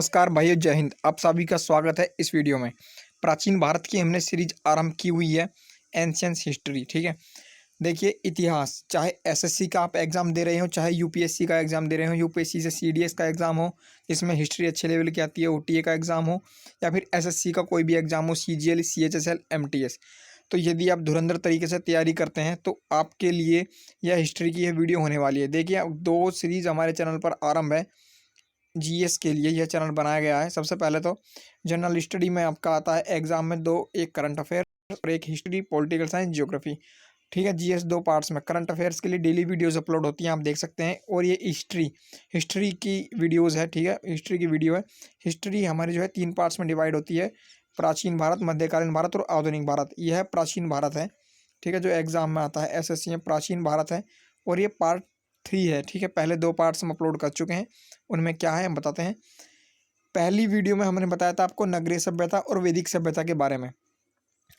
नमस्कार भाइयों, जय हिंद। आप सभी का स्वागत है इस वीडियो में। प्राचीन भारत की हमने सीरीज आरंभ की हुई है, एंशियंट हिस्ट्री। ठीक है, देखिए इतिहास, चाहे एसएससी का आप एग्जाम दे रहे हो, चाहे यूपीएससी का एग्जाम दे रहे हो, यूपीएससी से सीडीएस का एग्जाम हो जिसमें हिस्ट्री अच्छे लेवल की आती है, ओटीए का एग्जाम हो, या फिर एसएससी का कोई भी एग्जाम हो, सीजीएल, सीएचएसएल, एमटीएस। तो यदि आप धुरंधर तरीके से तैयारी करते हैं तो आपके लिए यह हिस्ट्री की यह वीडियो होने वाली है। देखिए, अब दो सीरीज हमारे चैनल पर आरंभ है। जीएस के लिए यह चैनल बनाया गया है। सबसे पहले तो जनरल स्टडी में आपका आता है एग्जाम में दो, एक करंट अफेयर और एक हिस्ट्री, पॉलिटिकल साइंस, ज्योग्राफी। ठीक है, जीएस दो पार्ट्स में। करंट अफेयर्स के लिए डेली वीडियोस अपलोड होती हैं, आप देख सकते हैं। और ये हिस्ट्री हिस्ट्री की वीडियोस है। ठीक है, हिस्ट्री की वीडियो है। हिस्ट्री हमारी जो है तीन पार्ट्स में डिवाइड होती है: प्राचीन भारत, मध्यकालीन भारत और आधुनिक भारत। यह प्राचीन भारत है। ठीक है, जो एग्जाम में आता है एसएससी में प्राचीन भारत है। और ये पार्ट 3 है। ठीक है, पहले दो पार्ट्स हम अपलोड कर चुके हैं। उनमें क्या है हम बताते हैं। पहली वीडियो में हमने बताया था आपको नगरीय सभ्यता और वैदिक सभ्यता के बारे में।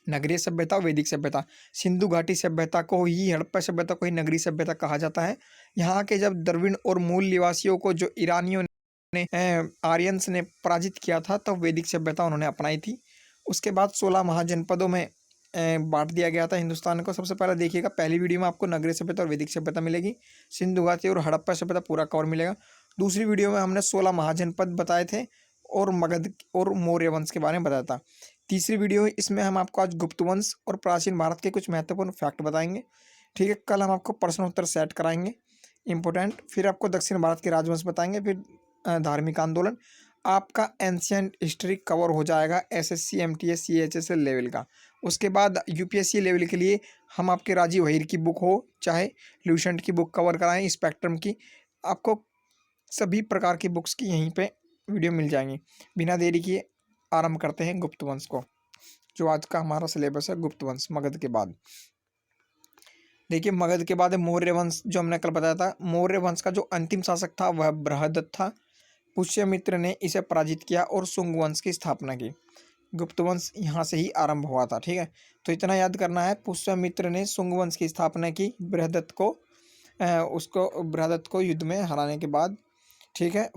नगरीय सभ्यता, वैदिक सभ्यता, सिंधु घाटी सभ्यता को ही, हड़प्पा सभ्यता को ही नगरीय सभ्यता कहा जाता है। यहाँ के जब द्रविड़ और मूल निवासियों को जो ईरानियों ने आर्यंस ने पराजित किया था, तब वैदिक सभ्यता उन्होंने अपनाई थी। उसके बाद 16 महाजनपदों में बांट दिया गया था हिंदुस्तान को। सबसे पहले देखिएगा, पहली वीडियो में आपको नगरीय सभ्यता और वैदिक सभ्यता मिलेगी, सिंधु घाटी और हड़प्पा सभ्यता पूरा कवर मिलेगा। दूसरी वीडियो में हमने 16 महाजनपद बताए थे और मगध और मौर्य वंश के बारे में बताया था। तीसरी वीडियो है, इसमें हम आपको आज गुप्त वंश और प्राचीन भारत के कुछ महत्वपूर्ण फैक्ट बताएंगे। ठीक है, कल हम आपको प्रश्न उत्तर सेट कराएंगे इंपॉर्टेंट। फिर आपको दक्षिण भारत के राजवंश बताएंगे, फिर धार्मिक आंदोलन। आपका एंशियंट हिस्ट्री कवर हो जाएगा एसएससी, एमटीएस, सीएचएसएल लेवल का। उसके बाद यूपीएससी लेवल के लिए हम आपके राजीव वहीर की बुक हो, चाहे ल्यूसेंट की बुक कवर कराएं, स्पेक्ट्रम की, आपको सभी प्रकार की बुक्स की यहीं पे वीडियो मिल जाएंगी। बिना देरी किए आरंभ करते हैं गुप्त वंश को, जो आज का हमारा सिलेबस है। गुप्त वंश मगध के बाद। देखिए, मगध के बाद है मौर्य वंश, जो हमने कल बताया था। मौर्य वंश का जो अंतिम शासक था वह बृहदत्त था। पुष्यमित्र ने इसे पराजित किया और शुंग वंश की स्थापना की। गुप्त वंश यहाँ से ही आरंभ हुआ था। ठीक है, तो इतना याद करना है। पुष्यमित्र ने शुंग वंश की स्थापना की बृहदत्त को युद्ध में हराने के बाद। ठीक है,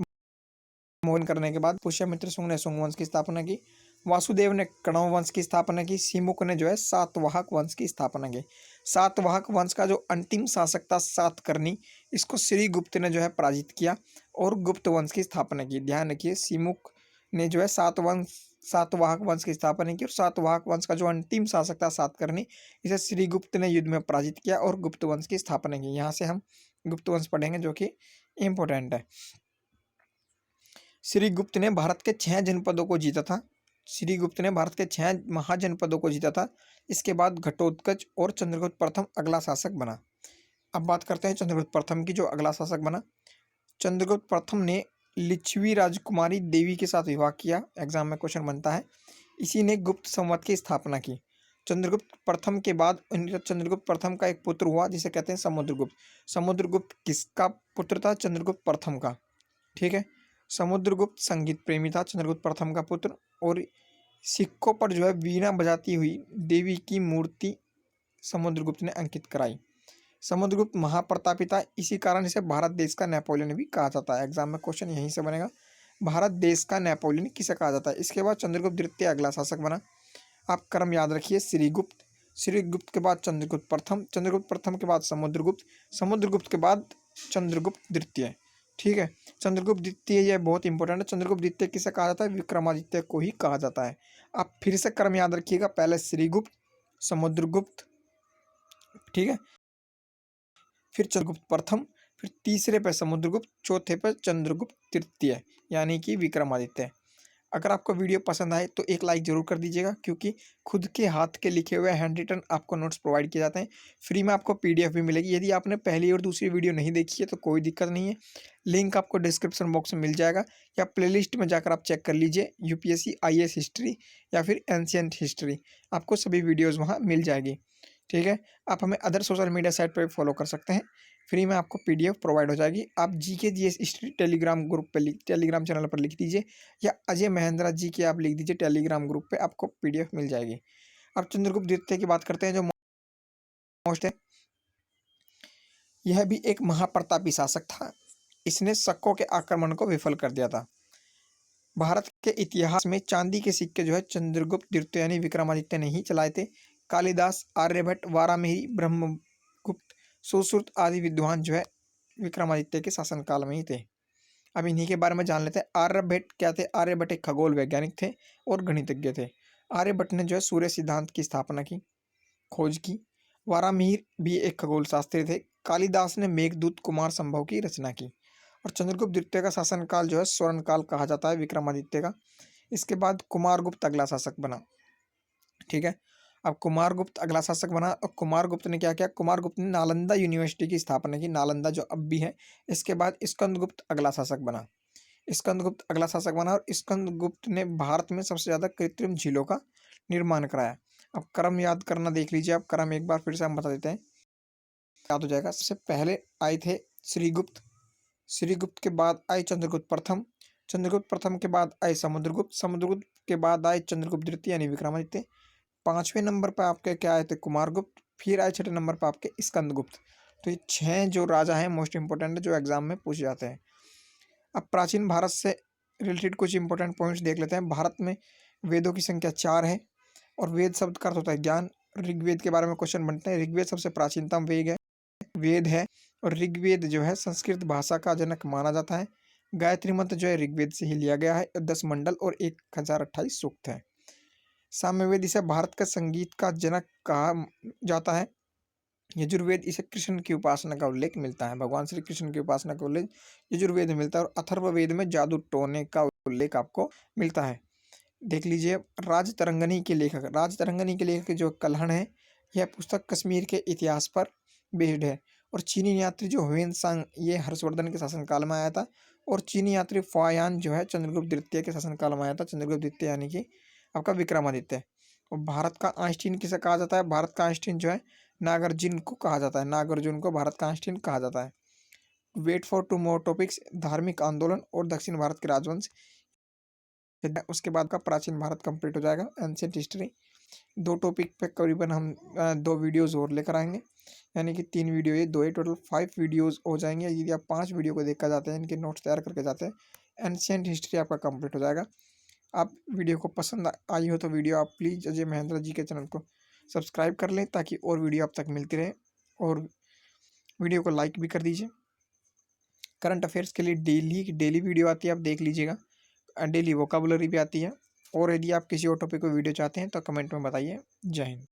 मोहन करने के बाद पुष्यमित्र शुंग ने शुंग वंश की स्थापना की। वासुदेव ने कण्व वंश की स्थापना की। सिमुक ने जो है सातवाहक वंश की स्थापना की। सातवाहक वंश का जो अंतिम शासक था सातकर्णी, इसको श्रीगुप्त ने जो है पराजित किया और गुप्त वंश की स्थापना की। ध्यान रखिए, सिमुक ने जो है सातवाहक वंश की स्थापना की और सातवाहक वंश का जो अंतिम शासक था सातकर्णी, इसे श्रीगुप्त ने युद्ध में पराजित किया और गुप्त वंश की स्थापना की। यहाँ से हम गुप्त वंश पढ़ेंगे, जो कि इम्पोर्टेंट है। श्रीगुप्त ने भारत के 6 जनपदों को जीता था। श्रीगुप्त ने भारत के 6 महाजनपदों को जीता था। इसके बाद घटोत्कच और चंद्रगुप्त प्रथम अगला शासक बना। अब बात करते हैं चंद्रगुप्त प्रथम की, जो अगला शासक बना। चंद्रगुप्त प्रथम ने लिच्छवी राजकुमारी देवी के साथ विवाह किया। एग्जाम में क्वेश्चन बनता है। इसी ने गुप्त संवत की स्थापना की। चंद्रगुप्त प्रथम के बाद चंद्रगुप्त प्रथम का एक पुत्र हुआ जिसे कहते हैं समुद्रगुप्त। समुद्रगुप्त किसका पुत्र था? चंद्रगुप्त प्रथम का। ठीक है, समुद्रगुप्त संगीत प्रेमी था, चंद्रगुप्त प्रथम का पुत्र। और सिक्कों पर जो है वीणा बजाती हुई देवी की मूर्ति समुद्रगुप्त ने अंकित कराई। समुद्रगुप्त महाप्रतापी था, इसी कारण इसे भारत देश का नेपोलियन भी कहा जाता है। एग्जाम में क्वेश्चन यहीं से बनेगा, भारत देश का नेपोलियन किसे कहा जाता है। इसके बाद चंद्रगुप्त द्वितीय अगला शासक बना। आप क्रम याद रखिए, श्रीगुप्त, श्रीगुप्त के बाद चंद्रगुप्त प्रथम, चंद्रगुप्त प्रथम के बाद समुद्रगुप्त, समुद्रगुप्त के बाद चंद्रगुप्त द्वितीय। ठीक है, चंद्रगुप्त द्वितीय यह बहुत इंपॉर्टेंट है। चंद्रगुप्त द्वितीय किसे कहा जाता है? विक्रमादित्य को ही कहा जाता है। आप फिर से क्रम याद रखिएगा, पहले श्रीगुप्त, समुद्रगुप्त, ठीक है, फिर चंद्रगुप्त प्रथम, फिर तीसरे पे समुद्रगुप्त, चौथे पे चंद्रगुप्त तृतीय, यानी कि विक्रमादित्य। अगर आपको वीडियो पसंद आए तो एक लाइक जरूर कर दीजिएगा, क्योंकि खुद के हाथ के लिखे हुए हैंड रिटन आपको नोट्स प्रोवाइड किए जाते हैं। फ्री में आपको पीडीएफ भी मिलेगी। यदि आपने पहली और दूसरी वीडियो नहीं देखी है तो कोई दिक्कत नहीं है, लिंक आपको डिस्क्रिप्शन बॉक्स में मिल जाएगा, या प्लेलिस्ट में जाकर आप चेक कर लीजिए, यूपीएससी आईएएस हिस्ट्री या फिर एंशियंट हिस्ट्री, आपको सभी वीडियोज़ वहाँ मिल जाएगी। ठीक है, आप हमें अदर सोशल मीडिया साइट पर भी फॉलो कर सकते हैं। फ्री में आपको पीडीएफ प्रोवाइड हो जाएगी। आप GK GS history Telegram group पे टेलीग्राम चैनल पर लिख दीजिए, या अजय महेंद्रा जी के आप लिख दीजिए टेलीग्राम ग्रुप पे, आपको पीडीएफ मिल जाएगी। अब चंद्रगुप्त द्वितीय की बात करते हैं, जो मोस्ट है। यह भी एक महाप्रतापी शासक था। इसने शकों के आक्रमण को विफल कर दिया था। भारत के इतिहास में चांदी के सिक्के जो है चंद्रगुप्त द्वितीय यानी विक्रमादित्य ने ही चलाए थे। कालिदास, आर्यभट्ट, वारामिहिर, ब्रह्मगुप्त, सुश्रुत आदि विद्वान जो है विक्रमादित्य के शासनकाल में ही थे। अब इन्हीं के बारे में जान लेते हैं। आर्यभट्ट क्या थे? आर्यभट्ट एक खगोल वैज्ञानिक थे और गणितज्ञ थे। आर्यभट्ट ने जो है सूर्य सिद्धांत की स्थापना की, खोज की। वारामिहिर भी एक खगोल शास्त्री थे। कालिदास ने मेघदूत, कुमार संभव की रचना की। और चंद्रगुप्त द्वितीय का शासनकाल जो है स्वर्ण काल कहा जाता है विक्रमादित्य का। इसके बाद कुमारगुप्त अगला शासक बना। ठीक है, अब कुमारगुप्त अगला शासक बना और कुमारगुप्त ने क्या किया? कुमारगुप्त ने नालंदा यूनिवर्सिटी की स्थापना की, नालंदा जो अब भी है। इसके बाद स्कंदगुप्त अगला शासक बना। स्कंदगुप्त अगला शासक बना और स्कंदगुप्त ने भारत में सबसे ज्यादा कृत्रिम झीलों का निर्माण कराया। अब क्रम याद करना देख लीजिए, आप क्रम एक बार फिर से हम बता देते हैं, याद हो जाएगा। सबसे पहले आए थे श्रीगुप्त, श्रीगुप्त के बाद आए चंद्रगुप्त प्रथम, चंद्रगुप्त प्रथम के बाद आए समुद्रगुप्त, समुद्रगुप्त के बाद आए चंद्रगुप्त द्वितीय यानी विक्रमादित्य। पांचवें नंबर पर आपके क्या आए थे? कुमारगुप्त। फिर आए छठे नंबर पर आपके स्कंदगुप्त। तो ये 6 जो राजा हैं मोस्ट इंपोर्टेंट है जो एग्जाम में पूछे जाते हैं। अब प्राचीन भारत से रिलेटेड कुछ इंपॉर्टेंट पॉइंट्स देख लेते हैं। भारत में वेदों की संख्या 4 है और वेद शब्द का अर्थ होता है ज्ञान। ऋग्वेद के बारे में क्वेश्चन बनते हैं। ऋग्वेद सबसे प्राचीनतम वेद है और ऋग्वेद जो है संस्कृत भाषा का जनक माना जाता है। गायत्री मंत्र जो है ऋग्वेद से ही लिया गया है। 10 मंडल और 1028 सूक्त है। सामवेद इसे भारत का संगीत का जनक कहा जाता है। यजुर्वेद इसे कृष्ण की उपासना का उल्लेख मिलता है, भगवान श्री कृष्ण की उपासना का उल्लेख यजुर्वेद में मिलता है। और अथर्ववेद में जादू टोने का उल्लेख आपको मिलता है। देख लीजिए, राजतरंगिणी के लेखक, राजतरंगिणी के लेखक जो कल्हण है, यह पुस्तक कश्मीर के इतिहास पर बेस्ड है। और चीनी यात्री जो ह्वेन सांग, ये हर्षवर्धन के शासनकाल में आया था। और चीनी यात्री फायान जो है चंद्रगुप्त द्वितीय के शासनकाल में आया था। चंद्रगुप्त द्वितीय यानी कि आपका विक्रमादित्य। और भारत का आइंस्टीन किसे कहा जाता है? भारत का आइंस्टीन जो है नागार्जुन को कहा जाता है, नागार्जुन को भारत का आइंस्टीन कहा जाता है। Wait for two more topics, धार्मिक आंदोलन और दक्षिण भारत के राजवंश। उसके बाद का प्राचीन भारत कंप्लीट हो जाएगा, एंशिएंट हिस्ट्री। 2 टॉपिक पे करीबन हम 2 वीडियोस और लेकर आएंगे, यानी कि 3 वीडियो, ये 2 है, टोटल 5 वीडियोस हो जाएंगे। यदि आप 5 वीडियो को देखकर जाते हैं, इनके नोट्स तैयार करके जाते हैं, एंशिएंट हिस्ट्री आपका कंप्लीट हो जाएगा। आप वीडियो को पसंद आई हो तो वीडियो आप प्लीज़ अजय महेंद्र जी के चैनल को सब्सक्राइब कर लें ताकि और वीडियो आप तक मिलती रहे। और वीडियो को लाइक भी कर दीजिए। करंट अफेयर्स के लिए डेली वीडियो आती है, आप देख लीजिएगा। डेली वोकाबुलरी भी आती है। और यदि आप किसी और टॉपिक को वीडियो चाहते हैं तो कमेंट में बताइए। जय हिंद।